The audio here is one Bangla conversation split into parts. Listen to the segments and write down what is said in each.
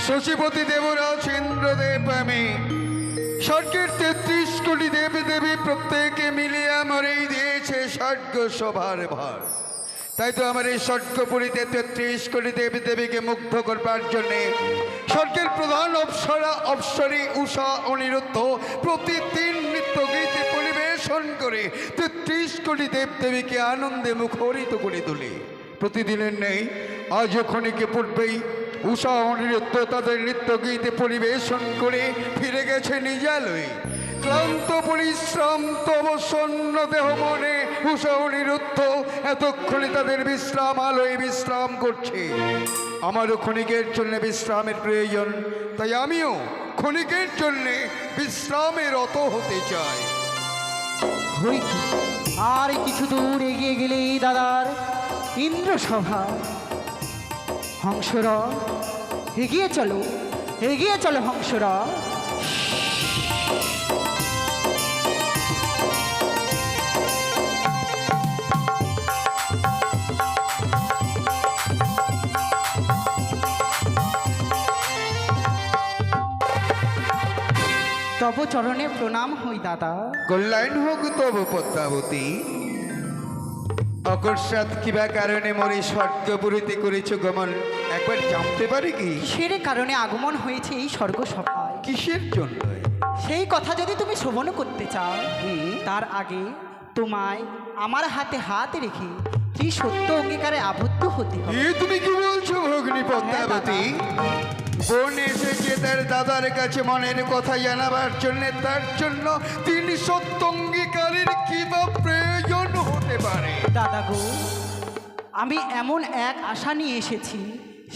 শশীপতি দেবরাজ ইন্দ্রদেব আমি স্বর্গের 33 কোটি দেবী দেবী প্রত্যেকে মিলিয়ে আমারই দিয়েছে স্বর্গ সভার ভার। তাই তো আমার এই স্বর্গপুরীতে 33 কোটি দেবী দেবীকে মুগ্ধ করবার জন্যে স্বর্গের প্রধান অপ্সরা অপ্সরী উষা অনিরুদ্ধ প্রতিদিন নৃত্য গীতে পরিবেশন করে 33 কোটি দেব দেবীকে আনন্দে মুখরিত করে তোলে। প্রতিদিনের নেই আজ ক্ষণিকে পূর্বেই উষা অনিরুদ্ধ তাদের নৃত্য গীতে পরিবেশন করে ফিরে গেছে নিজালয়ে। ক্লান্ত পরিশ্রাম অবসন্ন দেহ মনে উষা অনিরুদ্ধ এতক্ষণে তাদের বিশ্রাম আলোয় বিশ্রাম করছে। আমারও ক্ষণিকের জন্য বিশ্রামের প্রয়োজন, তাই আমিও ক্ষণিকের জন্য বিশ্রামে রত হতে চাই। আর কিছু দূর এগিয়ে গেলেই দাদার ইন্দ্রসভা। হংসরা এগিয়ে চলো হংসরা। তব চরণে প্রণাম হই দাদা। কল্যাণ হোক তব পদ্মাবতী। অকস্মাৎ কিবা কারণে মরে স্বর্গপুরীতে করেছ গমন একবার জানতে পারি কি? কিসের কারণে আগমন হয়েছে এই স্বর্গসভায়? কিসের জন্য? সেই কথা যদি তুমি শ্রবণ করতে চাও তার আগে তোমায় আমার হাতে হাত রেখে সত্য অঙ্গীকারে আবদ্ধ হতে হবে। তুমি কি বলছো ভগ্নী পদ্মাবতী? বোন এসেছে তার দাদার কাছে মনের কথা জানাবার জন্য, তার জন্য তিনি সত্য অঙ্গীকারের কি বা প্রয়োজন হতে পারে? দাদা গো, আমি এমন এক আশা নিয়ে এসেছি,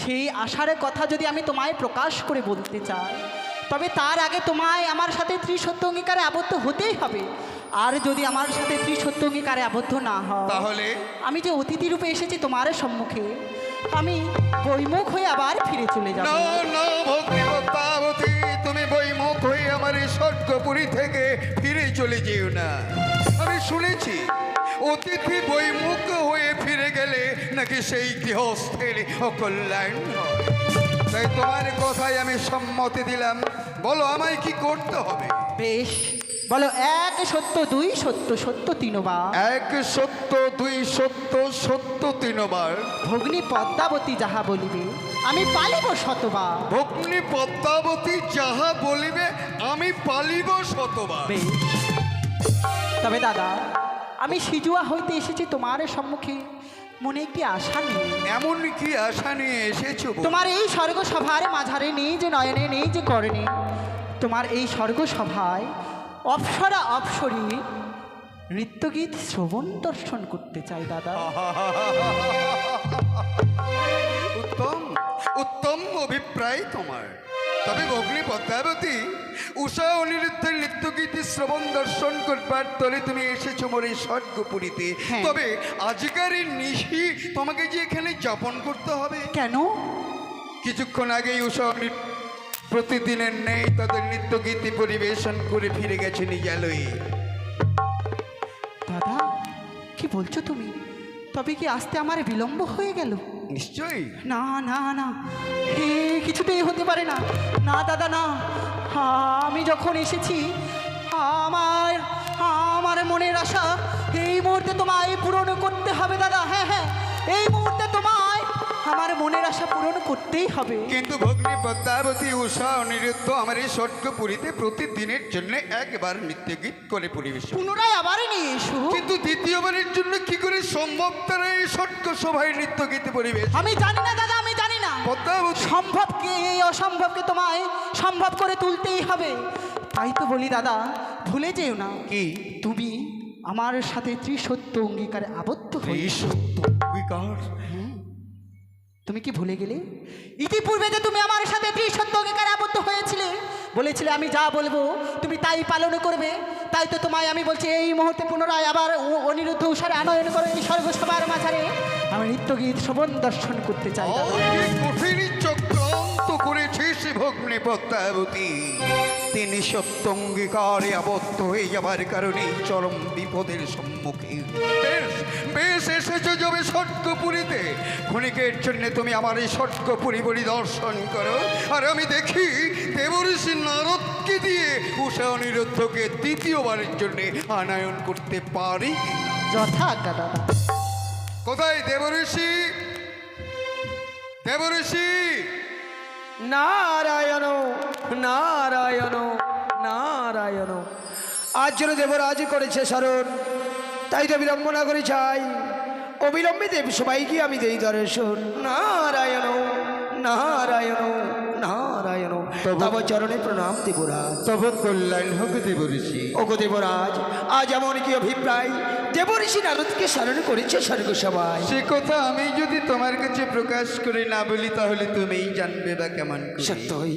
সেই আশার কথা যদি আমি তোমায় প্রকাশ করে বলতে চাই তবে তার আগে তোমায় আমার সাথে ত্রিসত্য অঙ্গীকারে আবদ্ধ হতেই হবে। আর যদি আমার সাথে ত্রিসত্য অঙ্গীকারে আবদ্ধ না হয় তাহলে আমি যে অতিথি রূপে এসেছি তোমার সম্মুখে, আমি বৈমুখ হয়ে আবার ফিরে চলে যাব। না না ভগ্নী পদ্মাবতী, তুমি বৈমুখ হয়ে আমার এই স্বর্গপুরী থেকে ফিরে চলে যেও না। আমি শুনেছি অতিথি বৈমুখ হয়ে ফিরে গেলে নাকি সেই গৃহস্থের অকল্যাণ হয়। তাই তোমার কথায় আমি সম্মতি দিলাম। বলো আমায় কি করতে হবে? বেশ, বলো এক সত্য দুই সত্য সত্য তিনবার। এক সত্য দুই সত্য সত্য তিনবার। ভগ্নী পদ্মাবতী যাহা বলিবে আমি পালিব শতবার। ভগ্নী পদ্মাবতী যাহা বলিবে আমি পালিব শতবার। বেশ, তবে দাদা আমি সিজুয়া হইতে এসেছি তোমার সম্মুখে মনে একটি আশা নিয়ে। এমন কি আশা নিয়ে এসেছো? তোমার এই স্বর্গসভার মাঝারে নেই যে নয়নে নেই যে করণে, তোমার এই স্বর্গসভায় অপ্সরা অপ্সরী নৃত্যগীত শ্রবণ দর্শন করতে চাই দাদা। উত্তম উত্তম অভিপ্রায় তোমার। তবে ভগ্নী পদ্মাবতী, উষা অনিরুদ্ধের নৃত্যগীতি শ্রবণ দর্শন করবার তলে তুমি এসেছো মোর এই স্বর্গপুরীতে। হ্যাঁ। তবে আজকের এই নিশি তোমাকে যে এখানে যাপন করতে হবে কেন? কিছুক্ষণ আগেই উষা প্রতিদিনের নেই তাদের নৃত্যগীতি পরিবেশন করে ফিরে গেছে নিজালয়ে। দাদা কি বলছো তুমি? তবে কি আসতে আমার বিলম্ব হয়ে গেল? নিশ্চয়ই। না না না, হে কিছুতেই হতে পারে না। না দাদা না, আমি যখন এসেছি আমার আমার মনের আশা এই মুহূর্তে তোমায় পূরণ করতে হবে দাদা। হ্যাঁ হ্যাঁ, এই মুহূর্তে তোমায় আমার মনের আশা পূরণ করতেই হবে। কিন্তু ভগ্নী পদ্মাবতী, উষা অনিরুদ্ধ আমার এই স্বর্গপুরীতে প্রতিদিনের জন্য একবার নৃত্যগীত করে পরিবেশন, পুনরায় আবার নিয়ে এসো। কিন্তু দ্বিতীয়বারের জন্য কি করে সম্ভব তারা এই স্বর্গ সভায় নৃত্যগীতি পরিবেশ? আমি জানি না দাদা, আমি জানি না। পদ্মাবতী, সম্ভবকে এই অসম্ভবকে তোমায় সম্ভব করে তুলতেই হবে। তাই তো বলি দাদা, ভুলে যেও না কি তুমি আমার সাথে ত্রিসত্য অঙ্গীকারে আবদ্ধ হয়ে। এই সত্য অঙ্গীকার? তুমি কি ভুলে গেলে ইতিপূর্বে যে তুমি আমার সাথে ত্রিসত্য অঙ্গীকারে আবদ্ধ হয়েছিলে? বলেছিলে আমি যা বলবো তুমি তাই পালন করবে। তাই তো তোমায় আমি বলছি এই মুহূর্তে পুনরায় আবার অনিরুদ্ধ উষারে আনয়ন করে এই স্বর্গসভার মাঝারে আমি নৃত্যগীত শ্রবণ দর্শন করতে চাই দাদা। কঠিন চক্রান্ত চূড়ান্ত করেছিস ভগ্নী পদ্মাবতী। তিনি সত্য অঙ্গীকারে আবদ্ধ হয়ে যাবার কারণে চরম বিপদের সম্মুখে। বেশ বেশ এসেছো যাবে স্বর্গপুরীতে। ক্ষণিকের জন্য তুমি আমার এই স্বর্গপুরী পরিদর্শন করো, আর আমি দেখি দেবঋষি নারদকে দিয়ে উষা অনিরুদ্ধকে দ্বিতীয়বারের জন্য আনায়ন করতে পারি। যথা আজ্ঞা দাদা। কোথায় দেবঋষি? দেবঋষি! নারায়ণ নারায়ণ নারায়ণ। আজ যেন দেবরাজ করেছে স্মরণ, তাই তো বিড়ম্বনা করে চাই। অবিলম্বে দেব সবাইকে আমি দেই দর্শন। নারায়ণ নারায়ণ নারায়ণ। তব চরণে প্রণাম দেবরাজ। তব কল্যাণ হোক দেবঋষি। ওগো দেবরাজ, আজ এমন কি অভিপ্রায় দেবঋষি নারদকে স্মরণ করেছে স্বর্গ সবাই? সে কথা আমি যদি তোমার কাছে প্রকাশ করে না বলি তাহলে তুমিই জানবে বা কেমন করে। সত্যই।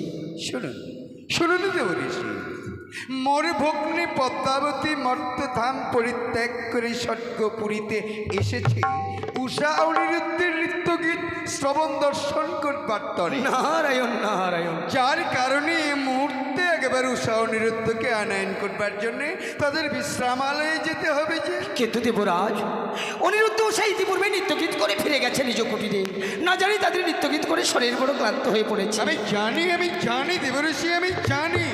শুনুন শুনুন দেবঋষি, মোর ভগ্নী পদ্মাবতী মর্তধাম পরিত্যাগ করে স্বর্গপুরীতে এসেছে উষা অনিরুদ্ধের নৃত্যগীত শ্রবণ দর্শন করবার তরে। নারায়ণ নারায়ণ। যার কারণে এই মুহূর্তে একেবারে উষা অনিরুদ্ধকে আনয়ন করবার জন্যে তাদের বিশ্রামালয়ে যেতে হবে। যে কিন্তু দেবরাজ, অনিরুদ্ধ সেই ইতিপূর্বে নৃত্যগীত করে ফিরে গেছে নিজ কুটিরে। না জানি তাদের নৃত্যগীত করে শরীর বড় ক্লান্ত হয়ে পড়েছে। আমি জানি দেবঋষি, আমি জানি।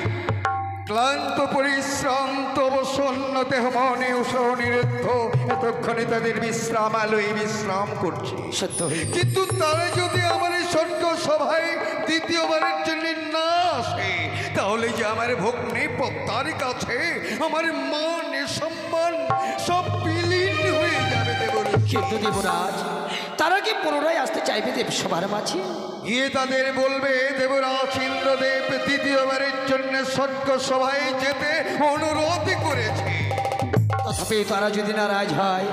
ক্লান্ত পরিশ্রান্ত অবসন্ন দেহ মনে উষা অনিরুদ্ধ এতক্ষণে তাদের বিশ্রামালয়ে বিশ্রাম করছে। সত্য। কিন্তু তারা যদি আমার এই স্বর্গ সভায় দ্বিতীয়বারের জন্য না আসে তাহলে যে আমার ভগ্নী পদ্মার কাছে আমার মান সম্মান সব বিলীন হয়ে যাবে দেবঋষি। কিন্তু দেবরাজ, তারা কি পুনরায় আসতে চাইবে দেব সবার মাঝে? গিয়ে তাদের বলবে দেবরাজ ইন্দ্রদেব দ্বিতীয়বারের জন্য স্বর্গ সভায় যেতে অনুরোধ করেছে। তথাপি তারা যদি নারাজ হয়?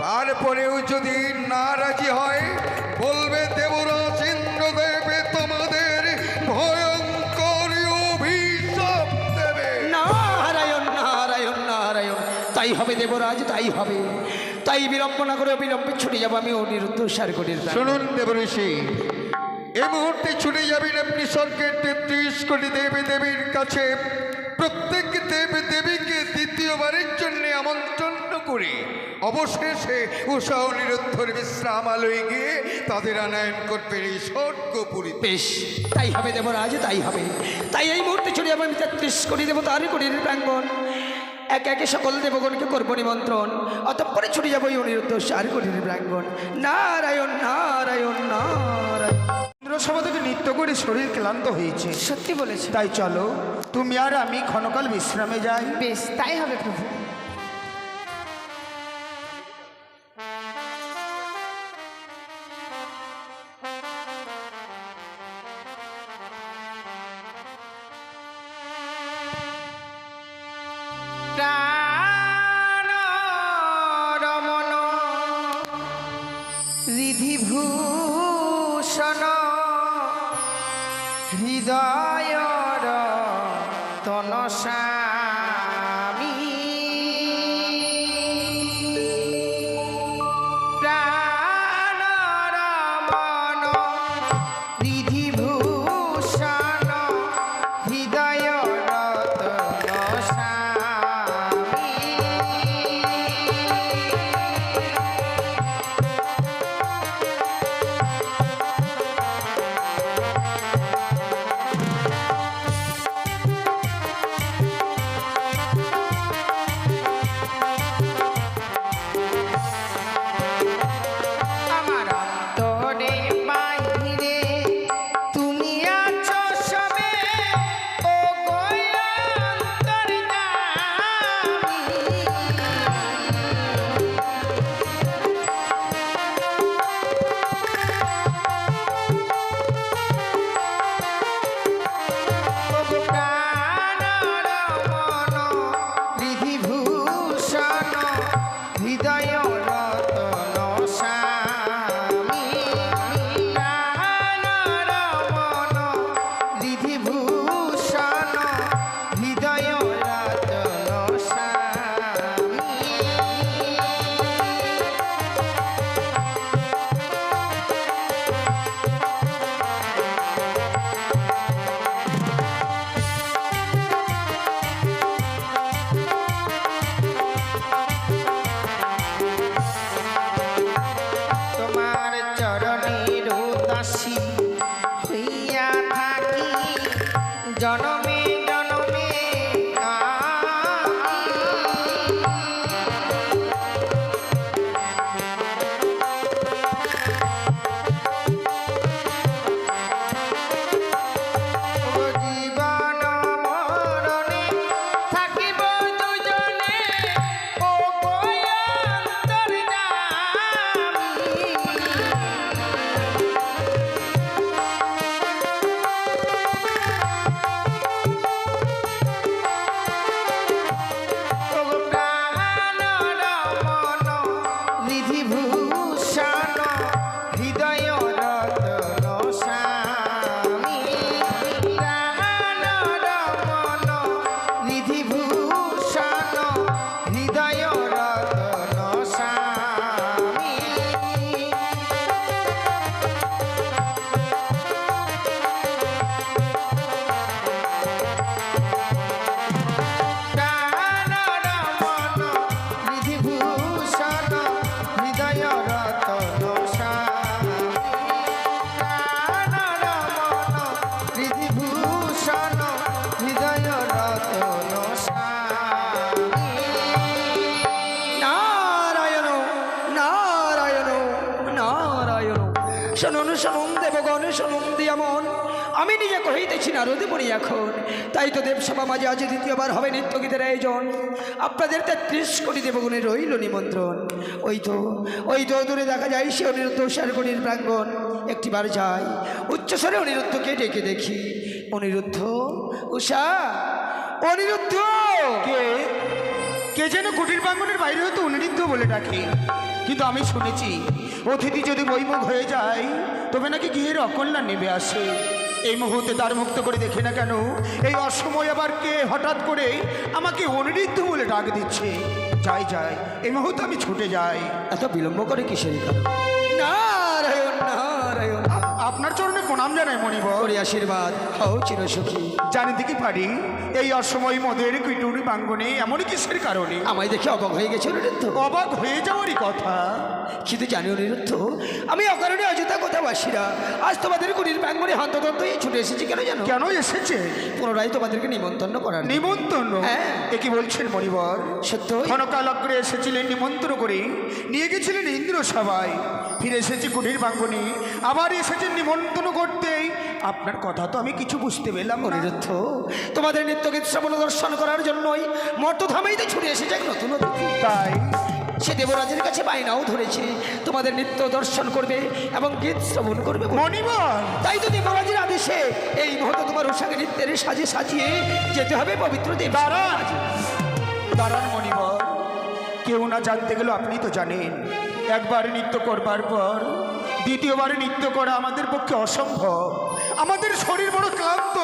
তারপরেও যদি না রাজি হয় বলবে দেবরাজ ইন্দ্রদেব তোমাদের ভয়ঙ্কর অভিশাপ দেবে। নারায়ণ নারায়ণ নারায়ণ। তাই হবে দেবরাজ, তাই হবে। তাই বিড়ম্বনা করে অবিলম্বে ছুটে যাবো আমি অনিরুদ্ধ সারগণের। শুনুন দেবঋষি, এই মুহূর্তে ছুটে যাবেন আপনি স্বর্গের ৩৩ কোটি দেবী দেবীর কাছে। প্রত্যেক দেবী দেবীকে দ্বিতীয়বারের জন্য আমন্ত্রণ করে অবশেষে উষা অনিরুদ্ধর বিশ্রামালয়ে গিয়ে তাদের আনয়ন করবে এই স্বর্গপুরী। বেশ, তাই হবে দেবরাজ, তাই হবে। তাই এই মুহূর্তে ছুটে যাবো আমি ৩৩ কোটি দেব তারই কোটির প্রাঙ্গণ। একে একে সকল দেবগণকে করবো নিমন্ত্রণ। অতঃপরে ছুটে যাবো এই অনিরুদ্ধ সার কোটির প্রাঙ্গণ। নারায়ণ নারায়ণ নারায়ণ। ইন্দ্রসভা থেকে নৃত্য করে শরীর ক্লান্ত হয়েছে। সত্যি বলেছে। তাই চলো তুমি আর আমি ক্ষণকাল বিশ্রামে যাই। বেশ, তাই হবে প্রভু। প্রাণ রমণ রিধিভূষণ হৃদয় তনস্বামী। প্রাণ রমণ রিধিভূষণ হৃদয় তনস্বামী। শুনুন শুনুন দেবগণ শুনুন দিয়ামন, আমি নিজে কহিতেছি নারদ মুনি এখন। তাই তো দেবসভা মাঝে আজ দ্বিতীয়বার হবে নৃত্যগীতের আয়োজন। আপনাদের 33 কোটি দেবগুণে রইল নিমন্ত্রণ। ওই তো দূরে দেখা যায় সে অনিরুদ্ধ উষারগণের প্রাঙ্গণ। একটিবার যাই উচ্চস্বরে অনিরুদ্ধকে ডেকে দেখি। অনিরুদ্ধ, উষা, অনিরুদ্ধ। কে যেন কুটির প্রাঙ্গণের বাইরে হয়তো অনিরুদ্ধ বলে ডাকে, কিন্তু আমি শুনেছি অতিথি যদি বৈমুখ হয়ে যায় তবে নাকি গৃহের অকল্যাণ নেমে আসে। এই মুহূর্তে দ্বার মুক্ত করে দেখে না কেন এই অসময় আবার কে হঠাৎ করে আমাকে অনিরুদ্ধ বলে ডাক দিচ্ছে। যাই এই মুহূর্তে আমি ছুটে যাই। এত বিলম্ব করে কিসের কারণ? নারায়ণ নারায়ণ, আপনার চরণে প্রণাম জানাই মণিবর। করি আশীর্বাদ, হও চিরসুখী। জানিতে কি পারি এই অসময় মদের কুটুরি প্রাঙ্গণে এমন কিসের কারণে? আমায় দেখে অবাক হয়ে গেছে অনিরুদ্ধ। অবাক হয়ে যাওয়ারই কথা, কিন্তু জানি অনিরুদ্ধ, আমি অকারণে অযথা কথা বাসিরা আজ তোমাদের কুটির প্রাঙ্গণে হন্তদন্তই ছুটে এসেছি। কেন জানো? কেন এসেছে? পুনরায় তোমাদেরকে নিমন্ত্রণ করার। নিমন্ত্রণ? হ্যাঁ। এ কি বলছেন মণিবর? সত্য? ক্ষণকাল অগ্রে এসেছিলেন নিমন্ত্রণ করে, নিয়ে গেছিলেন ইন্দ্র সভায়, ফিরে এসেছি কুটির প্রাঙ্গণে, আবার এসেছেন নিমন্ত্রণ করতেই। আপনার কথা তো আমি কিছু বুঝতে পেলাম না। অনিরুদ্ধ, তোমাদের নিত্যগীত শ্রবণ দর্শন করার জন্যই মর্তধামেই তো ছুটে এসেছে এক নতুন অতিথি। তাই সে দেবরাজের কাছে বায়নাও ধরেছে তোমাদের নিত্য দর্শন করবে এবং গীত শ্রবণ করবে বলে। মণিবর, তাই তো দেবরাজের আদেশে এই মুহূর্তে তোমার উষাকে নৃত্যের সাজে সাজিয়ে যেতে হবে পবিত্র দেব। দাঁড়ান মণিবর, কেউ না জানতে গেল আপনি তো জানেন একবার নৃত্য করবার পর দ্বিতীয়বার নৃত্য করা আমাদের পক্ষে অসম্ভব। আমাদের শরীর বড় ক্লান্ত।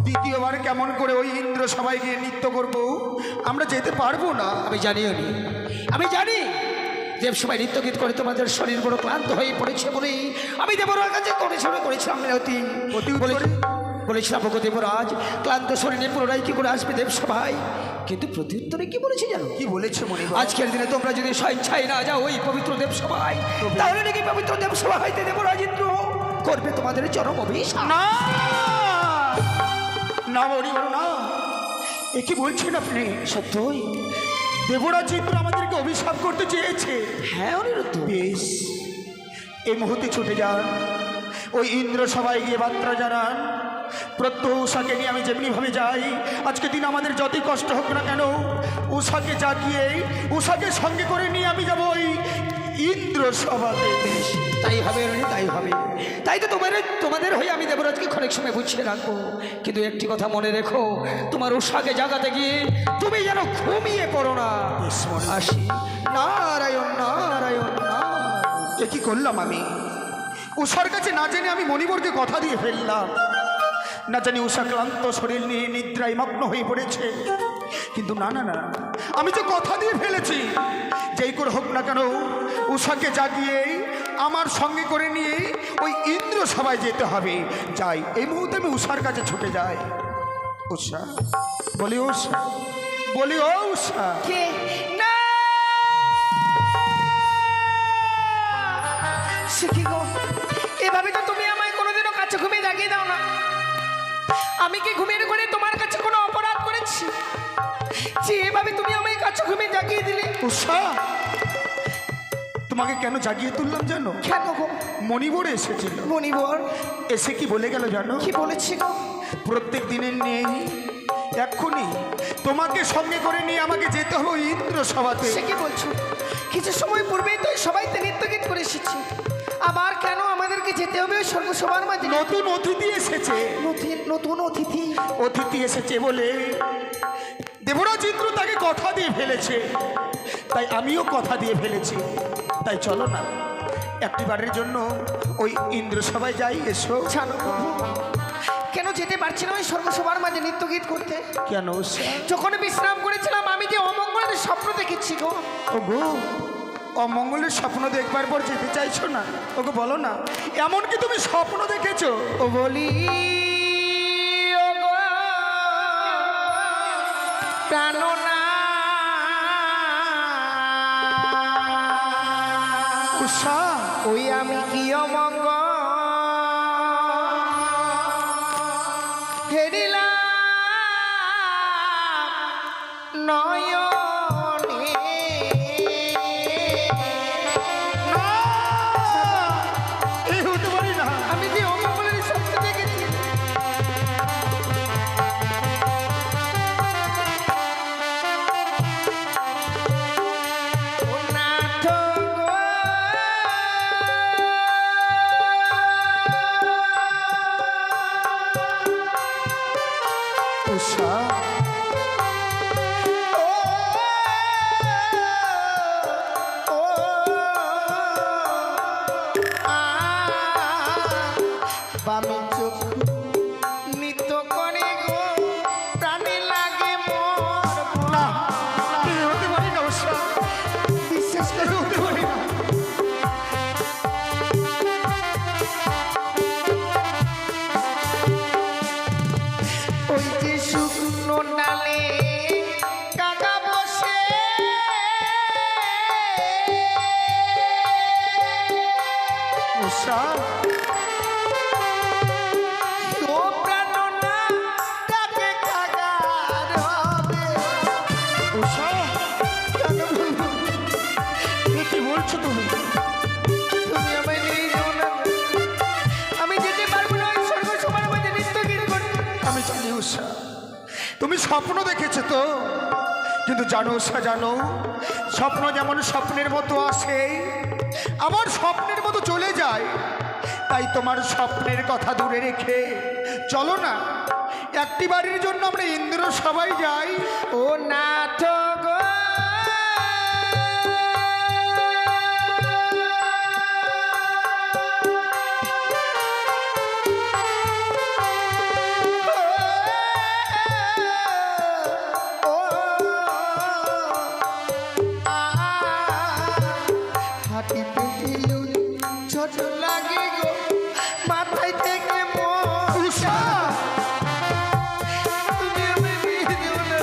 দ্বিতীয়বার কেমন করে ওই ইন্দ্র সবাই গিয়ে নৃত্য করব? আমরা যেতে পারবো না। আমি জানিও নি, আমি জানি দেবসভায় নৃত্য গীত করে তোমাদের শরীর বড় ক্লান্ত হয়ে পড়েছে বলেই আমি দেবরার কাছে করেছিলাম মিনতি। বলেছিলাম ওগো দেবরাজ, ক্লান্ত শরীরে পুনরায় কি করে আসবে দেবসভায়? কিন্তু প্রত্যুত্তরে কি বলেছি জানো? কি বলেছে মণিবর? আজকের দিনে তোমরা যদি স্বেচ্ছায় না যাও ওই পবিত্র দেবসভায়, তাহলে নাকি পবিত্র দেবসভা হইতে দেবরাজ ইন্দ্র করবে তোমাদের চরম অভিশাপ। না না মণিবর, না, এ কি বলছেন আপনি? সত্যই? দেবরাজ ইন্দ্র আমাদেরকে অভিশাপ করতে চেয়েছে? হ্যাঁ অনিরুদ্ধ। বেশ, এই মুহূর্তে ছুটে যান, ওই ইন্দ্র সবাই গিয়ে বার্তা জানান। প্রত্যহ উষাকে নিয়ে আমি যেমনিভাবে যাই, আজকে দিন আমাদের যতই কষ্ট হোক না কেন, উষাকে জাগিয়ে উষাকে সঙ্গে করে নিয়ে আমি যাবো ওই ইন্দ্র সভাতে। তাই হবে রানী, তাই হবে। তাই তো তোমাদের হয়ে আমি দেবরাজকে অনেক সময় বুঝিয়ে রাখবো। কিন্তু একটি কথা মনে রেখো, তোমার উষাকে জাগাতে গিয়ে তুমি যেন ঘুমিয়ে পড়ো না। আসি। নারায়ণ নারায়ণ নারায়ণ। এ কি করলাম আমি? উষার কাছে না জেনে আমি মণিবরকে কথা দিয়ে ফেললাম। না জানি উষা ক্লান্ত শরীর নিয়ে নিদ্রায় মগ্ন হয়ে পড়েছে। কিন্তু না, আমি যে কথা দিয়ে ফেলেছি, যেই করে হোক না কেন উষাকে জাগিয়ে আমার সঙ্গে করে নিয়ে ওই ইন্দ্র সভায় যেতে হবে। যাই, এই মুহূর্তে আমি উষার কাছে ছুটে যাই। উষা, বলি ও উষা। কে? না, সে কি গো? এভাবে তো তুমি আমায় কোনোদিনও কাছে ঘুমিয়ে জাগিয়ে দাও না। আমি কি ঘুমিয়ে করে তোমার কাছে কোনো অপরাধ করেছি যে এভাবে তুমি আমায় কাছে ঘুমিয়ে জাগিয়ে দিলে? উষা, তোমাকে কেন জাগিয়ে তুললাম জানো? কেন গো? মণিবর এসেছিল। মণিবর এসে কি বলে গেল জানো? কি বলেছি গো? প্রত্যেক দিনের নেই, এক্ষুনি তোমাকে সঙ্গে করে নিয়ে আমাকে যেতে হবে ইন্দ্র সভাতে। সে কি বলছো? কিছু সময় পূর্বেই তো সবাই নৃত্য গীত করে এসেছি, আবার কেন আমাদেরকে যেতে হবে ওই স্বর্গসভার মাঝে? নতুন অতিথি এসেছে। নতুন অতিথি এসেছে বলে দেবরাজ ইন্দ্র তাকে কথা দিয়ে ফেলেছে, তাই আমিও কথা দিয়ে ফেলেছি। তাই চলো না একটিবারের জন্য ওই ইন্দ্র সভায় যাই। এসো। জানো কেন যেতে পারছি না ওই স্বর্গসভার মাঝে নৃত্য গীত করতে? কেন? যখন বিশ্রাম করেছিলাম আমি যে অমঙ্গলের স্বপ্ন দেখেছি গো। ওগো, অমঙ্গলের স্বপ্ন দেখবার পর যেতে চাইছো না? ওগো বলো না, এমন কি তুমি স্বপ্ন দেখেছো? ও বলি প্রাণনা উষা, ওই আমি কি অমঙ্গ হেরিলাম নয়নে। উষা ও প্রাণনা তাকে কাগার হবে। উষা এ কি বলছো তুমি? তুমি আমায় নিয়ে যাও না, আমি যেতে পারবো না ওই স্বর্গ সবার মাঝে নৃত্য গীত করতে। আমি জানি উষা তুমি স্বপ্ন দেখেছো তো, কিন্তু জানো উষা জানো, স্বপ্ন যেমন স্বপ্নের মতো আসে আবার স্বপ্নের মতো চলে যায়। তাই তোমার স্বপ্নের কথা দূরে রেখে চলো না, একটি বাড়ির জন্য আমরা ইন্দ্র সবাই যাই। ও নাটক হাঁটিতে গেলেও ছোট লাগে গো, মাথায় থেকে উষা তুমি আমায় নিয়ে যেও না।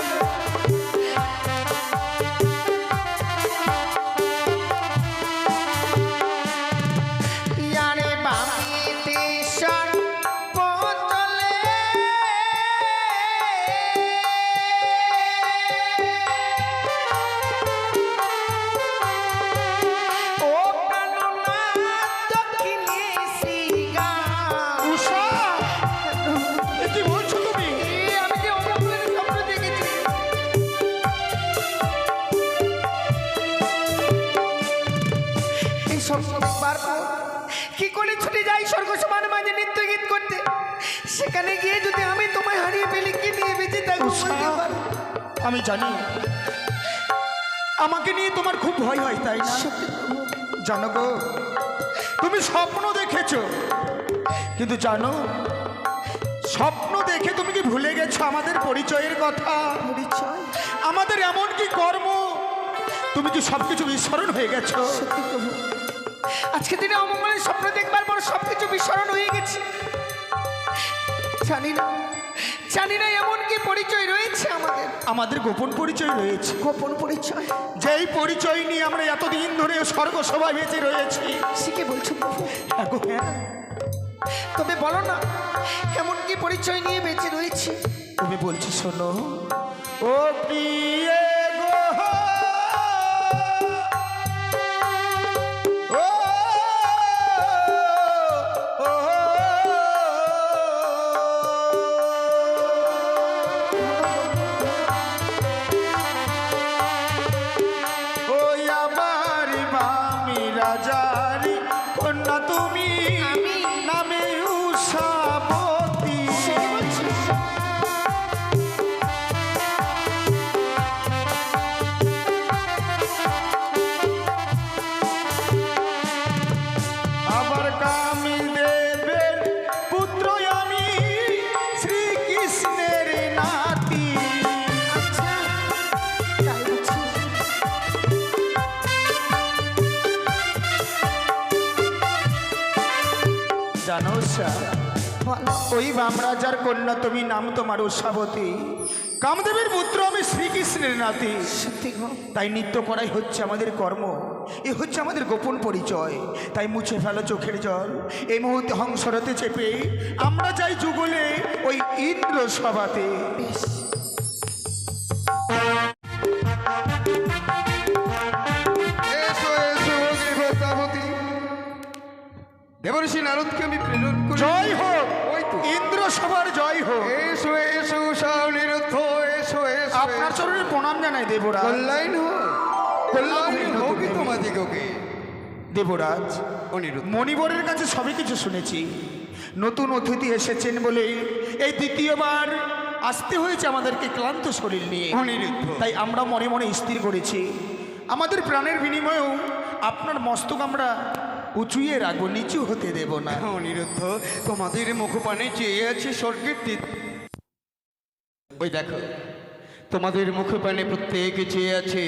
ইয়ারে বামিতে সর্বতলে ও প্রাণনা দক্ষিণে শ্রীগা। উষা এ কি বলছো তুমি? আমি যে অমঙ্গলের স্বপ্ন দেখেছি। এই স্বপ্ন দেখবার পর কি করে ছুটে যাই স্বর্গ সমান মাঝে নৃত্য গীত করতে। সেখানে গিয়ে যদি আমি তোমায় হারিয়ে ফেলি, কি নিয়ে বেঁচে থাকবো উষা, বলতে পারো? আমি জানি আমাকে নিয়ে তোমার খুব ভয় হয়, তাই না? জানো গো, তুমি স্বপ্ন দেখেছো, কিন্তু জানো স্বপ্ন দেখে তুমি কি ভুলে গেছো আমাদের পরিচয়ের কথা? পরিচয় আমাদের এমন কি কর্ম, তুমি কি সবকিছু বিস্মরণ হয়ে গেছো? সত্যি প্রভু, আজকে দিনে অমঙ্গলের স্বপ্ন দেখবার পর সবকিছু বিস্মরণ হয়ে গেছে। জানি না এমন কি পরিচয় রয়েছে আমাদের। আমাদের গোপন পরিচয় রয়েছে, গোপন পরিচয়। যেই পরিচয় নিয়ে আমরা এতদিন ধরে স্বর্গ সভায় বেঁচে রয়েছি। সে কি বলছো প্রভু? আগো হ্যাঁ, তবে বলো না, এমন কি পরিচয় নিয়ে বেঁচে রয়েছে? তুমি বলছি শোনো। ও প্রিয়ে গো, ও, ও, ওই আমার বামি রাজারি কন্যা তুমি, আমি? নামে উষাবতী। সে কি বলছিস? আবার কামিল দেবের পুত্র আমি, শ্রীকৃষ্ণের নাতি। আচ্ছা, তাই বুঝি। জানো উষা, বলো। ওই বামরাজার কন্যা তুমি, নাম তোমার উষাবতী। কামদেবের পুত্র আমি, শ্রীকৃষ্ণের নাতি। সত্যি গো, তাই নৃত্য করাই হচ্ছে আমাদের কর্ম, এ হচ্ছে আমাদের গোপন পরিচয়। তাই মুছে ফেলো চোখের জল, এই মুহূর্তে হংসরতে চেপে আমরা যাই যুগলে ওই ইন্দ্র সভাতে। বেশ। এসো এসো অগ্নি প্রজাপতি, দেবর্ষি নারদকে আমি প্রেরণ করি। জয় হোক, ওই তো। ইন্দ্র সভার জয় হোক। এসো এসো উষা অনিরুদ্ধ, এসো এসো আপনার এসো। চরণে প্রণাম জানাই দেবরাজ। কল্যাণ হোক, কল্যাণ হোক তোমাদিগকে। দেবরাজ, অনিরুদ্ধ, মণিবরের কাছে সবই কিছু শুনেছি। নতুন অতিথি এসেছেন বলে এই দ্বিতীয়বার আসতে হয়েছে আমাদেরকে ক্লান্ত শরীর নিয়ে। অনিরুদ্ধ, তাই আমরা মনে মনে স্থির করেছি আমাদের প্রাণের বিনিময়েও আপনার মস্তক আমরা উঁচুয়ে রাখবো, নিচু হতে দেব না। অনিরুদ্ধ, তোমাদের মুখপানে চেয়ে আছে স্বর্গের তীর। ওই দেখো, তোমাদের মুখপানে প্রত্যেকে চেয়ে আছে।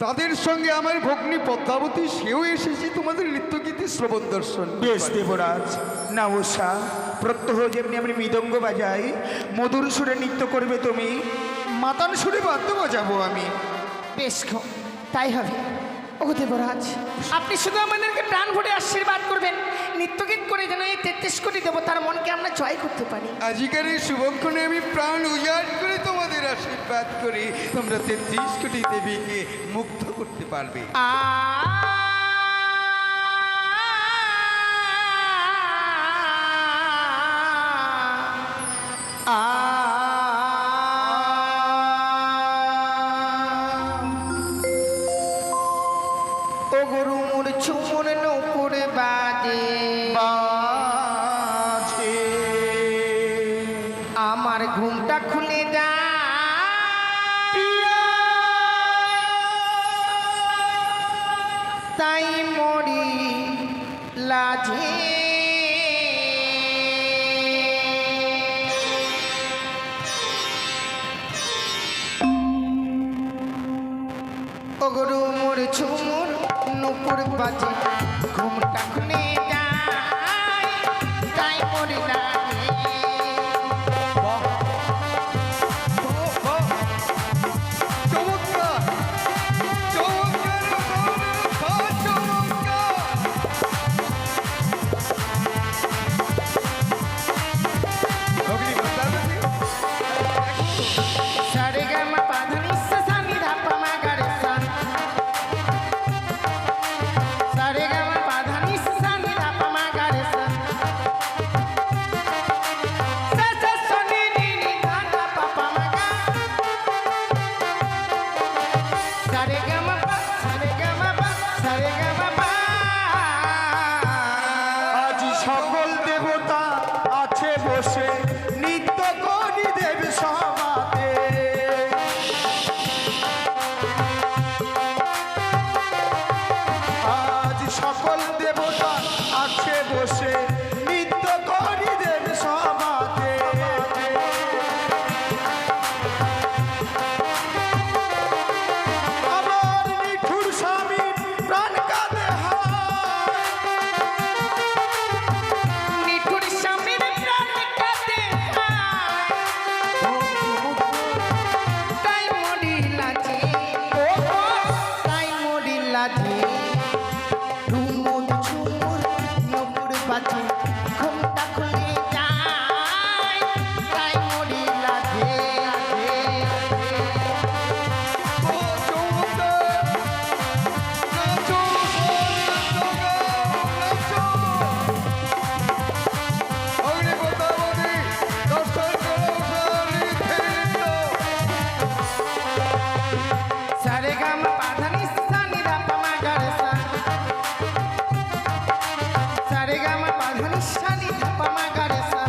তাদের সঙ্গে আমার ভগ্নী পদ্মাবতী, সেও এসেছে তোমাদের নৃত্যগীতি শ্রবণ দর্শন। বেশ দেবরাজ, না উষা, প্রত্যহ যেমনি আমি মৃদঙ্গ বাজাই, মধুর সুরে নৃত্য করবে তুমি, মাতান সুরে বাদ্য বাজাবো আমি। বেশ গো, তাই হবে। ও দেবরাজ, আপনি শুধু আমাদেরকে প্রাণ ভরে আশীর্বাদ করবেন, নিত্যগীত করে যেন এই 33 কোটি দেবতার মনকে আমরা জয় করতে পারি। আজিকার এই শুভক্ষণে আমি প্রাণ উজাড় করে তোমাদের আশীর্বাদ করি, তোমরা 33 কোটি দেবীকে মুগ্ধ করতে পারবে। ও গরু মোর চুমুর নৌকুর বাজে বাজে আমার ঘুমটা খুলে যা তাই মরি লাজে ও গরু মোর চুমুর নৌকুর বাজে ঘুমটা খুলে যায় তাই মরি লাগে চমৎকার চমৎকার চমৎকার। অগ্নি বাতাবতী। সারে গামা পাধানি সানি ধাপা মাগারে সা সারে গামা পাধানি সানি ধাপা মাগারে সা সা সা সনি নি নি ধাপা পাপা মাগা সারে গামা পা সারে গামা পা সারে গামা পা আজ সকল দেবতা আছে বসে নিত্য করি দেব সমাতে আজ সকল দেবতা আছে বসে নিত্য করি দেব সমাতে আমার নিঠুর স্বামী প্রাণ কাঁদে হায় নিঠুর স্বামীর প্রাণ কাঁদে তাই মরি লাজে তাই মরি লাজে রুমুর ঝুমুর নপুর বাজে ঘুমটা খুলে যায় তাই মরি লাজে ও চমৎকার। নাচো, নাচো। অগ্নি বাতাবতী, দর্শন করো সরিথিত। সারে গামা পাধানি সানি ধাপা মাগারে সা সারে গামা পাধানি সানি ধাপা মাগারে সা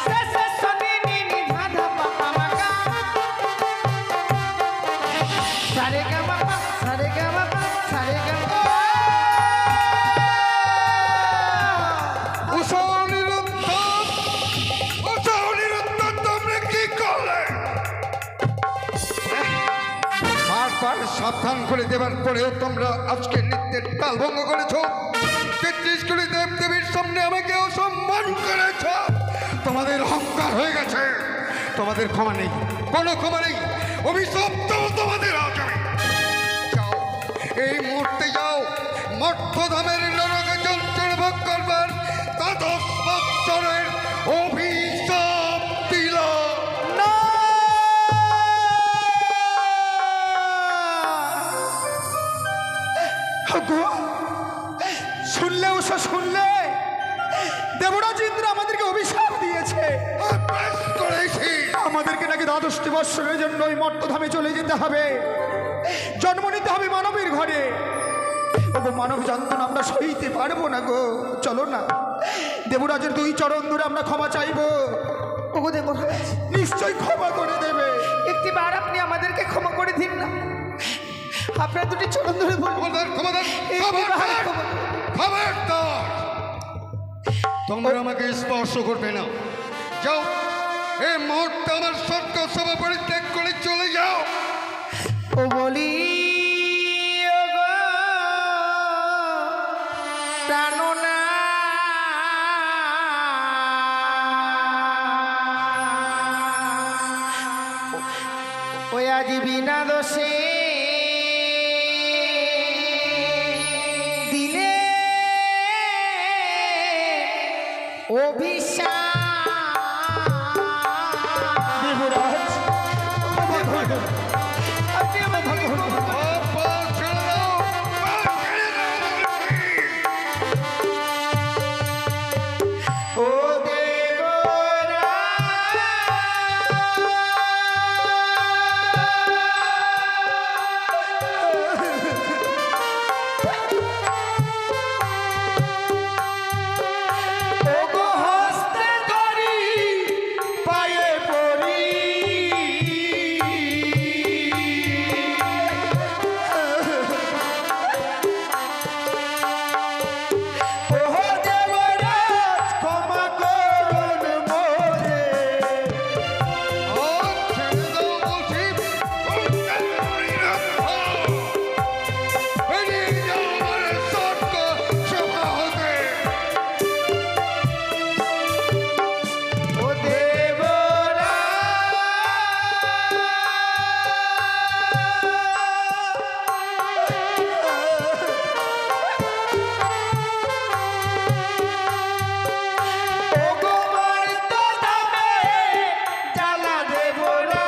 সা সা সনি নি নি ধা ধাপা পা মাগা সারে গামা পা সারে গামা পা সারে গামা উষা অনিরুদ্ধ, উষা অনিরুদ্ধ, তোমরা কি করলে? বারবার সাবধান করে দেবার পরেও তোমরা আজকে নৃত্যের তাল ভঙ্গ করেছ। 33 কোটি দেব দেবীর সামনে আমাকে অসম্মান করেছ। তোমাদের অহংকার হয়ে গেছে, তোমাদের ক্ষমা নেই, কোনো ক্ষমা নেই। অভিশপ্ত তোমাদের আজ আমি। যাও, এই মুহূর্তে যাও, মর্তধামের নরকে যন্ত্রণা ভোগ করবার 12 বৎসরের অভিশাপ দিল। গো, শুনলে উষা শুনলে দেবরাজ ইন্দ্র আমাদেরকে অভিশাপ দিয়েছে বেশ করেছি। আমাদেরকে নাকি 12টি বৎসরের জন্য ওই মর্তধামে চলে যেতে হবে, জন্ম নিতে হবে মানবের ঘরে। ওগো, মানব যন্ত্রণা আমরা সইতে পারবো না গো, চলো না দেবরাজের 2 চরণ ধরে আমরা ক্ষমা চাইবো। ওগো দেবরাজ, নিশ্চয় ক্ষমা করে দেবে। একটিবার আপনি আমাদেরকে ক্ষমা করে দিন না, আপনার 2টি চরণ ধরে বলবো খবরদার, খবরদার, একটিবার খবরদার, ক্ষমা খবরদার। তোমরা আমাকে স্পর্শ করবে না। যাও, এই মুহূর্তে আমার স্বর্গ সভা পরিত্যাগ করে চলে যাও। ও বলি ওগো প্রাণনা ওই আজ বিনা দোষে অভিশাপ দেবরাজ আপনি আমার ভগবান ও ওগো হস্তে ধরি পায়ে পড়ি ওহো দেবরাজ ক্ষমা করুন মোরে ও ওগো মর্ত ধামে জ্বালা দেবরা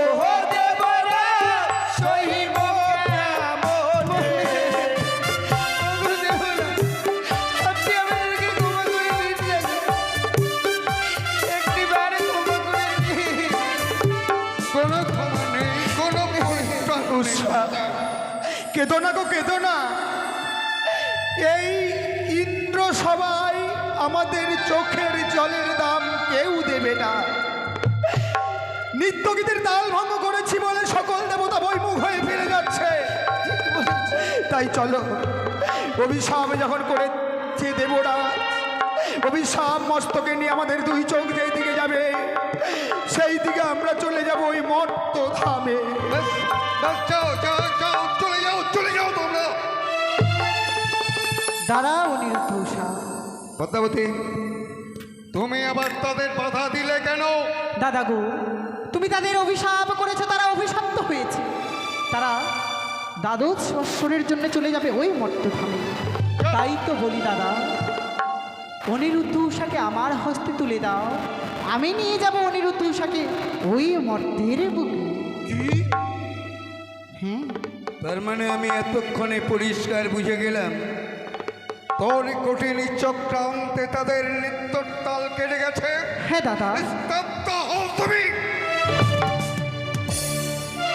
ওহো দেবরা সহিব কেমনে ওগো দেবরা আপনি আমাদেরকে ক্ষমা করে দিন একটিবারে ক্ষমা করে দিন কোনো ক্ষমা নেই, কোনো পরিত্রাণ নেই। কেঁদো না গো কেঁদো না এই ইন্দ্র সবাই আমাদের চোখের জলের দাম কেউ দেবে না নিত্যগীতের তাল ভঙ্গ করেছি বলে সকল দেবতা বৈমুখ হয়ে ফিরে যাচ্ছে তাই চলো অভিশাপ যখন করেছে দেবরা অভিশাপ মস্তকে নিয়ে আমাদের দুই চোখ যেই দিকে যাবে সেই দিকে আমরা চলে যাব ওই মর্ত ধামে বাস, বাস, যাও, যাও, যাও, চলে যাও তোমরা। দাঁড়া অনিরুদ্ধ উষা। পদ্মাবতী, তুমি আবার তাদের বাধা দিলে কেন? দাদা গো, তুমি তাদের অভিশাপ করেছো, তারা অভিশপ্ত হয়েছে। তারা দ্বাদশ বৎসরের জন্য চলে যাবে ওই মর্তধামে। তাই তো বলি দাদা, অনিরুদ্ধ উষাকে আমার হস্তে তুলে দাও, আমি নিয়ে যাব অনিরুদ্ধ উষাকে ওই মর্তের বুকে। হ্যাঁ, তার মানে আমি এতক্ষণে পরিষ্কার বুঝে গেলাম তোর কঠিন চক্রান্তে তাদের নিত্যর তাল কেটে গেছে। হ্যাঁ দাদা। স্তব্ধ হও তুমি।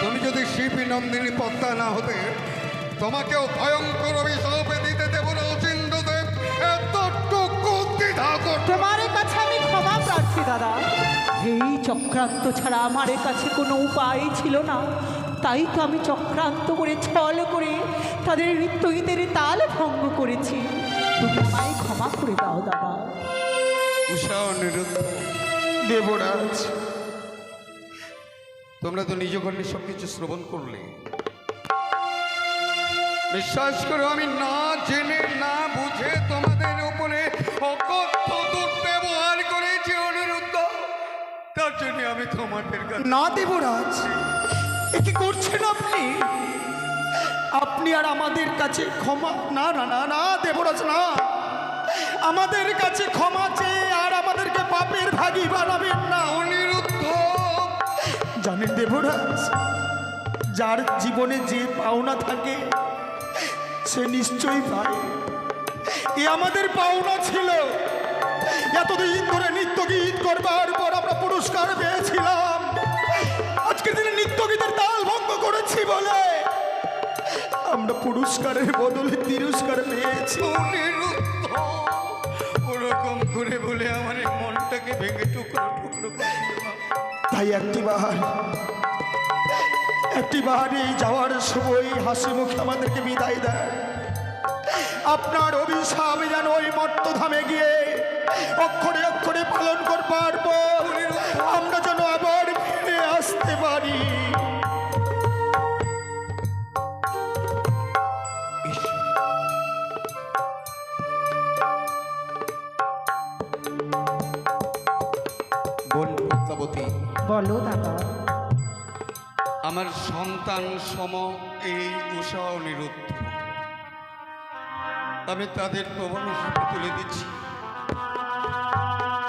তুমি যদি শিপী নন্দিনী পদ্মা না হতে তোমাকেও ভয়ঙ্কর অভিশাপে দিতে দেব না অচিন্দ্রদেব। এতটুকু দ্বিধা করতে তোমার কাছে আমি ক্ষমা প্রার্থী দাদা। এই চক্রান্ত ছাড়া আমার কাছে কোনো উপায় ছিল না, তাই তো আমি চক্রান্ত করে ছল করে তাদের নৃত্যগীতের তাল ভঙ্গ করেছি। তুমি আমায় ক্ষমা করে দাও দাদা। উষা অনিরুদ্ধ, দেবরাজ তোমরা তো নিজ কর্ণে সবকিছু শ্রবণ করলে। বিশ্বাস করো, আমি না জেনে না বুঝে তোমাদের উপরে অকথ্য দুর্ব্যবহার করেছি অনিরুদ্ধ। তার জন্য আমি তোমাদের কাছে না দেবরাজ, এ কি করছেন আপনি? আপনি আর আমাদের কাছে ক্ষমা না না না না দেবরাজ না, আমাদের কাছে ক্ষমা চেয়ে আর আমাদেরকে পাপের ভাগী বানাবেন না। অনিরুদ্ধ, জানেন দেবরাজ, যার জীবনে যে পাওনা থাকে সে নিশ্চয়ই পায়। এ আমাদের পাওনা ছিল। এতদিন ধরে নিত্য গীত করবার পর আমরা পুরস্কার পেয়েছিলাম। আজকের দিনে নিত্য গীতের তাল ভঙ্গ করেছি বলে আমরা পুরস্কারের বদলে তিরস্কার পেয়েছি। অনিরুদ্ধ, ওরকম করে বলে আমার এই মনটাকে ভেঙে টুকরো টুকরো করে দিও না। তাই একটিবার এই যাওয়ার সময় হাসি মুখে আমাদেরকে বিদায় দেয়। আপনার অভিশাপ যেন ওই মর্তধামে গিয়ে অক্ষরে অক্ষরে পালন করবার পর আমরা যেন আবার ফিরে আসতে পারি। বোন পদ্মাবতী, বলো দাদা। আমার সন্তান সম এই উষা অনিরুদ্ধ, আমি তাদের প্রবণ হাতে তুলে দিচ্ছি।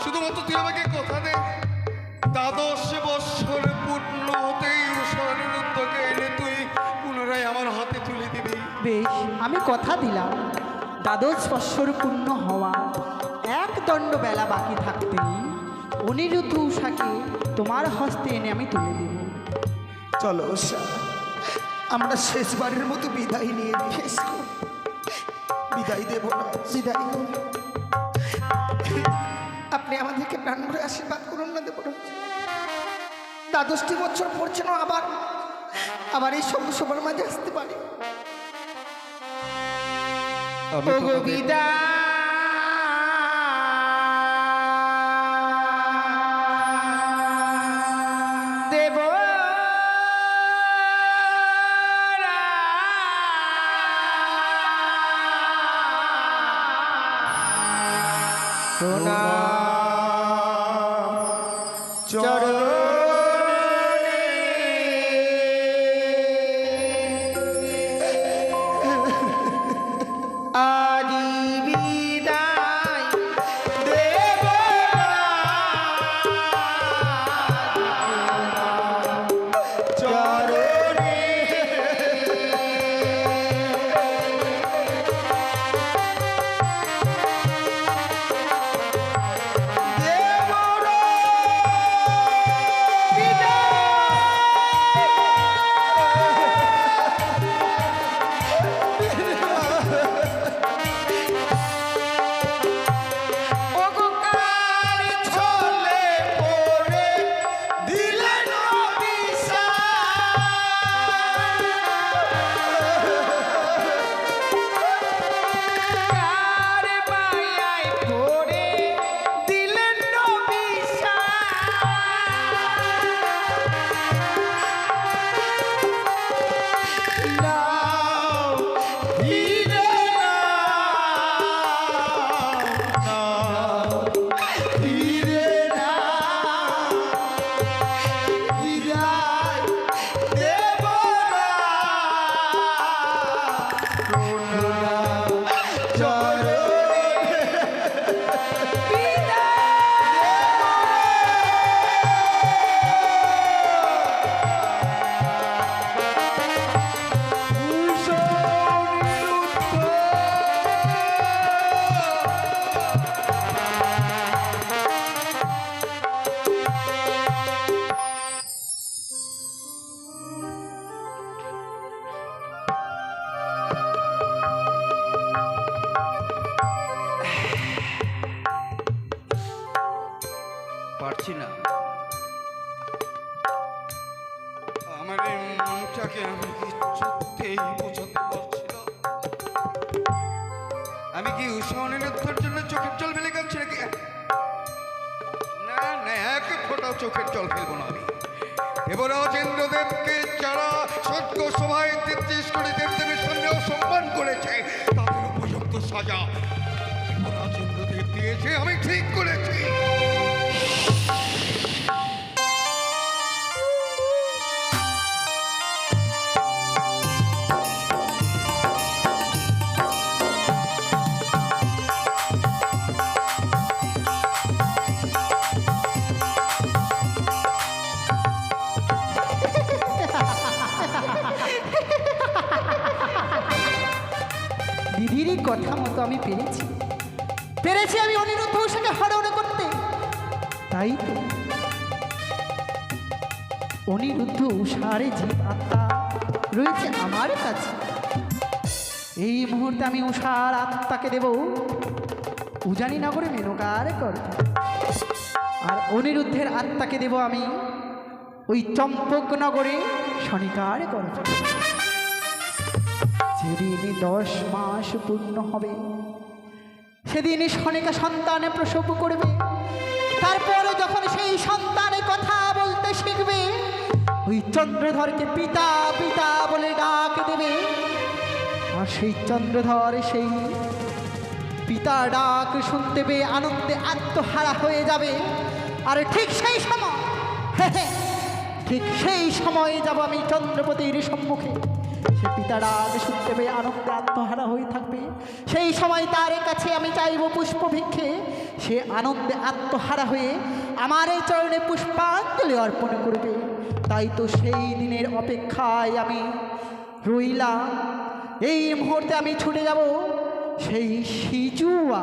শুধুমাত্র তুই আমাকে কথা দে, 12 বৎসর পূর্ণ হতেই উষা অনিরুদ্ধকে এনে তুই পুনরায় আমার হাতে তুলে দিবি। বেশ, আমি কথা দিলাম 12 বৎসর পূর্ণ হওয়া এক দণ্ড বেলা বাকি থাকতেই অনিরুদ্ধ উষাকে তোমার হস্তে এনে আমি তুলে দেব। চলো উষা, আমরা শেষবারের মতো বিদায় নিয়ে নিই। বিদায় দেব না, বিদায় দেব। আপনি আমাদেরকে প্রাণ ভরে আশীর্বাদ করুন না দেবরাজ। 12টি বছর পড়ছে না, আবার এই সবার মাঝে আসতে পারি। আমি ওগো তোমাদের- বিদায় দেব সোনা আদি বিদায় দেব ওগো কার ছলে পড়ে দিলেন কার মায়ায় পড়ে দিলেন নাও ফিরে ফিরে না বিদায় দেব না পারছি না, আমার এই মনটাকে আমি কিছুতেই বোঝাতে পারছি না। আমি কি উষা অনিরুদ্ধের জন্য চোখের জল ফেলে কাঁদছি নাকি? না না, এক ফোঁটাও চোখের জল ফেলবো না আমি। দেবরাজ ইন্দ্রদেবকে যারা স্বর্গ সভায় 33 কোটি দেবদেবীর সামনে অসম্মান করেছে, তাদের উপযুক্ত সাজা দেবরাজ ইন্দ্রদেব দিয়েছে, আমি ঠিক করেছি। দিদিরই কথা মতো আমি পেরেছি আমি অনিরুদ্ধ উষাকে হরণ করতে। তাই তো অনিরুদ্ধ উষার জীব আত্মা রয়েছে আমার কাছে। এই মুহূর্তে আমি উষার আত্মাকে দেব উজানি নগরে মেনকার করতে, আর অনিরুদ্ধের আত্মাকে দেব আমি ওই চম্পক নগরে শনিকার করতে। যেদিন 10 মাস পূর্ণ হবে সেদিনই শনিকা সন্তানে প্রসব করবে। তারপরে যখন সেই সন্তানের কথা বলতে শিখবে, ওই চন্দ্রধরকে পিতা পিতা বলে ডাক দেবে। আর সেই চন্দ্রধর সেই পিতা ডাক শুনতে পেয়ে আনন্দে আত্মহারা হয়ে যাবে। আর ঠিক সেই সময় ঠিক সেই সময়ে যাব আমি চন্দ্রপতির সম্মুখে। সে পিতার আগ শুনতে পেয়ে আনন্দে আত্মহারা হয়ে থাকবে। সেই সময় তার কাছে আমি চাইব পুষ্প ভিক্ষে। সে আনন্দে আত্মহারা হয়ে আমার এই চরণে পুষ্পাঞ্জলি অর্পণ করবে। তাই তো সেই দিনের অপেক্ষায় আমি রইলাম। এই মুহূর্তে আমি ছুটে যাব সেই সিজুয়া